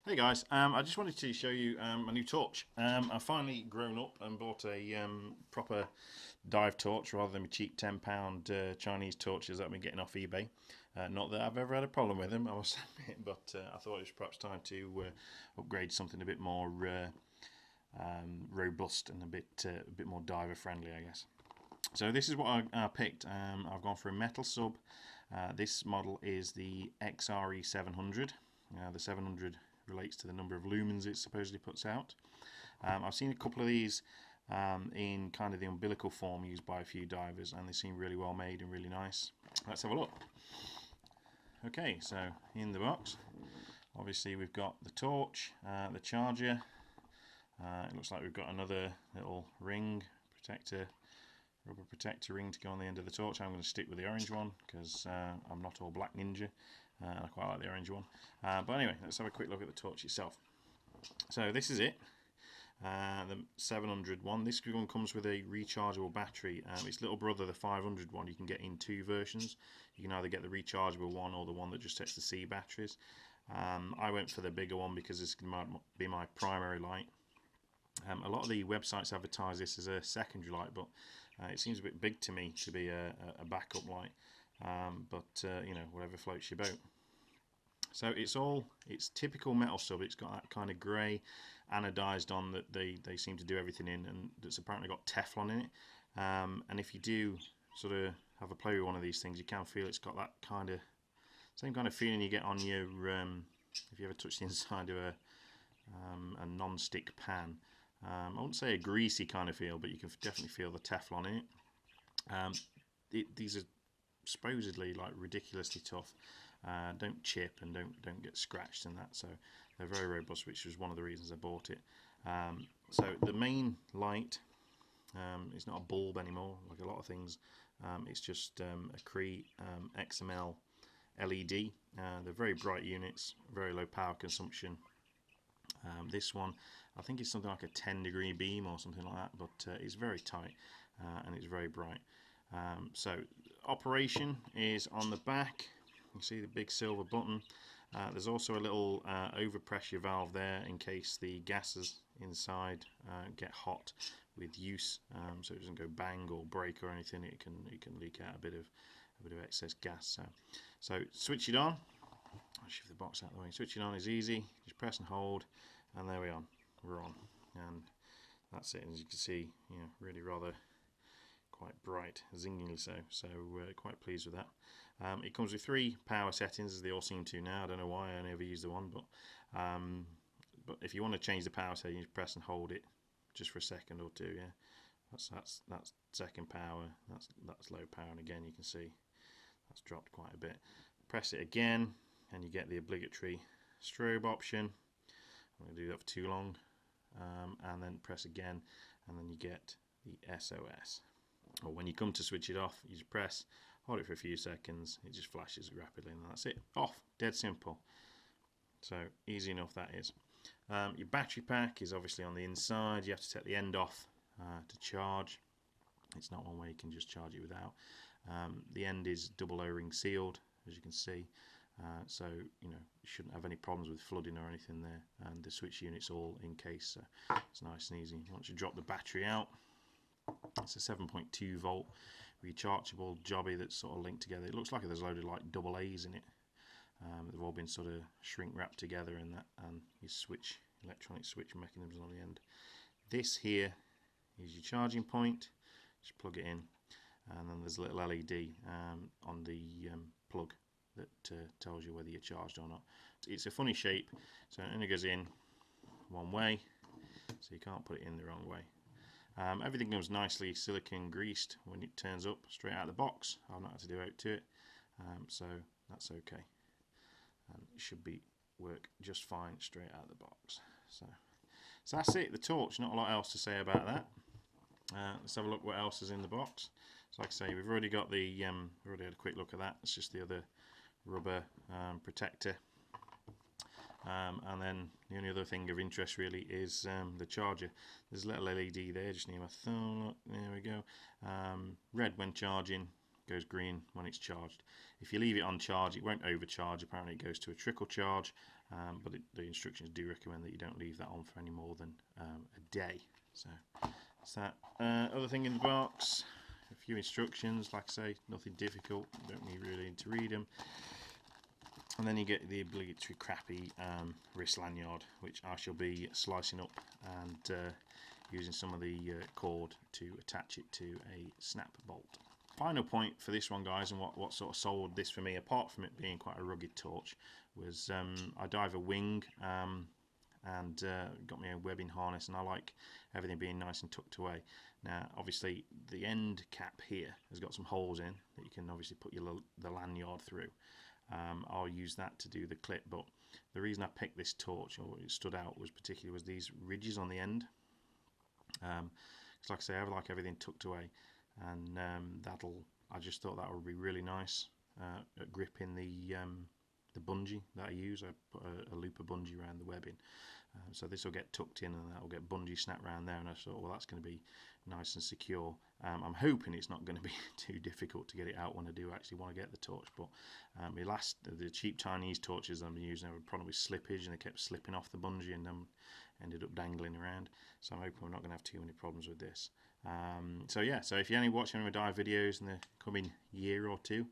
Hey guys, I just wanted to show you my new torch. I've finally grown up and bought a proper dive torch rather than my cheap £10 Chinese torches that I've been getting off eBay. Not that I've ever had a problem with them, I must admit, but I thought it was perhaps time to upgrade something a bit more robust and a bit more diver friendly, I guess. So this is what I picked. I've gone for a Metalsub. This model is the XRE700. The 700 relates to the number of lumens it supposedly puts out. I've seen a couple of these in kind of the umbilical form used by a few divers, and they seem really well made and really nice. Let's have a look. Okay, so in the box, obviously we've got the torch, the charger. It looks like we've got another little ring protector, rubber protector ring to go on the end of the torch. I'm going to stick with the orange one because I'm not all black ninja. I quite like the orange one. But anyway, let's have a quick look at the torch itself. So this is it, the 700 one. This one comes with a rechargeable battery. Its little brother, the 500 one, you can get in two versions. You can either get the rechargeable one or the one that just takes the C batteries. I went for the bigger one because this might be my primary light. A lot of the websites advertise this as a secondary light, but it seems a bit big to me to be a backup light. But you know, whatever floats your boat. So it's typical Metalsub. It's got that kind of grey anodized on that they seem to do everything in, and that's apparently got Teflon in it. And if you do sort of have a play with one of these things, you can feel it's got that kind of same kind of feeling you get on your if you ever touch the inside of a non-stick pan. I wouldn't say a greasy kind of feel, but you can definitely feel the Teflon in it. These are supposedly like ridiculously tough, don't chip and don't get scratched and that, so they're very robust, which was one of the reasons I bought it. So the main light is not a bulb anymore like a lot of things. It's just a Cree XML LED. They're very bright units, very low power consumption. This one, I think it's something like a 10-degree beam or something like that, but it's very tight and it's very bright. So operation is on the back. You see the big silver button. There's also a little overpressure valve there in case the gases inside get hot with use, so it doesn't go bang or break or anything. It can leak out a bit of excess gas. So switch it on. I'll shift the box out of the way. Switch it on is easy. Just press and hold, and there we are. We're on, and that's it. As you can see, you know, really rather quite bright, zingingly so. So quite pleased with that. It comes with 3 power settings, as they all seem to now. I don't know why I never use the one, but if you want to change the power setting, you just press and hold it just for a second or two. Yeah, that's second power. That's low power, and again you can see that's dropped quite a bit. Press it again, and you get the obligatory strobe option. I'm going to do that for too long, and then press again, and then you get the SOS. Or when you come to switch it off, you just press, hold it for a few seconds, it just flashes rapidly, and that's it. Off. Dead simple. So easy enough that is. Your battery pack is obviously on the inside. You have to take the end off to charge. It's not one way you can just charge it without. The end is double O-ring sealed, as you can see. So you know, you shouldn't have any problems with flooding or anything there, and the switch unit's all in case, so it's nice and easy. Once you drop the battery out, it's a 7.2 volt rechargeable jobby that's sort of linked together. It looks like there's a load of like double A's in it. They've all been sort of shrink wrapped together in that, and your switch, electronic switch mechanisms on the end. This here is your charging point. Just plug it in, and then there's a little LED on the plug that tells you whether you're charged or not. It's a funny shape, so it only goes in one way, so you can't put it in the wrong way. Everything comes nicely silicone greased when it turns up straight out of the box. I've not had to do out to it, so that's okay. And it should work just fine straight out of the box. So that's it. The torch. Not a lot else to say about that. Let's have a look what else is in the box. So like I say, we've already got the already had a quick look at that. It's just the other rubber protector. And then the only other thing of interest really is the charger. There's a little LED there just near my thumb. Look, there we go. Red when charging, goes green when it's charged. If you leave it on charge, it won't overcharge. Apparently it goes to a trickle charge, but the instructions do recommend that you don't leave that on for any more than a day. So that's that. Other thing in the box, a few instructions, like I say, nothing difficult, don't need really to read them. And then you get the obligatory crappy wrist lanyard, which I shall be slicing up and using some of the cord to attach it to a snap bolt. Final point for this one, guys, and what sort of sold this for me, apart from it being quite a rugged torch, was I dive a wing and got me a webbing harness, and I like everything being nice and tucked away. Now obviously the end cap here has got some holes in that you can obviously put the lanyard through. I'll use that to do the clip, but the reason I picked this torch, or it stood out, was these ridges on the end. Because like I say, I like everything tucked away, and I just thought that would be really nice at gripping the bungee that I use. I put a loop of bungee around the webbing, so this will get tucked in and that will get bungee snapped around there, and I thought, well, that's going to be nice and secure. I'm hoping it's not going to be too difficult to get it out when I do actually want to get the torch, but the cheap Chinese torches I'm using were probably slippage, and they kept slipping off the bungee and ended up dangling around. So I'm hoping we're not going to have too many problems with this. So yeah, so if you're only watching my dive videos in the coming year or two,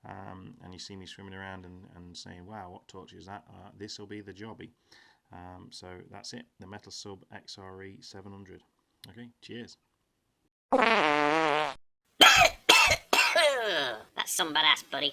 and you see me swimming around and saying, wow, what torch is that? This will be the jobby. So that's it, the Metalsub XRE700. Okay, cheers. That's some badass, buddy.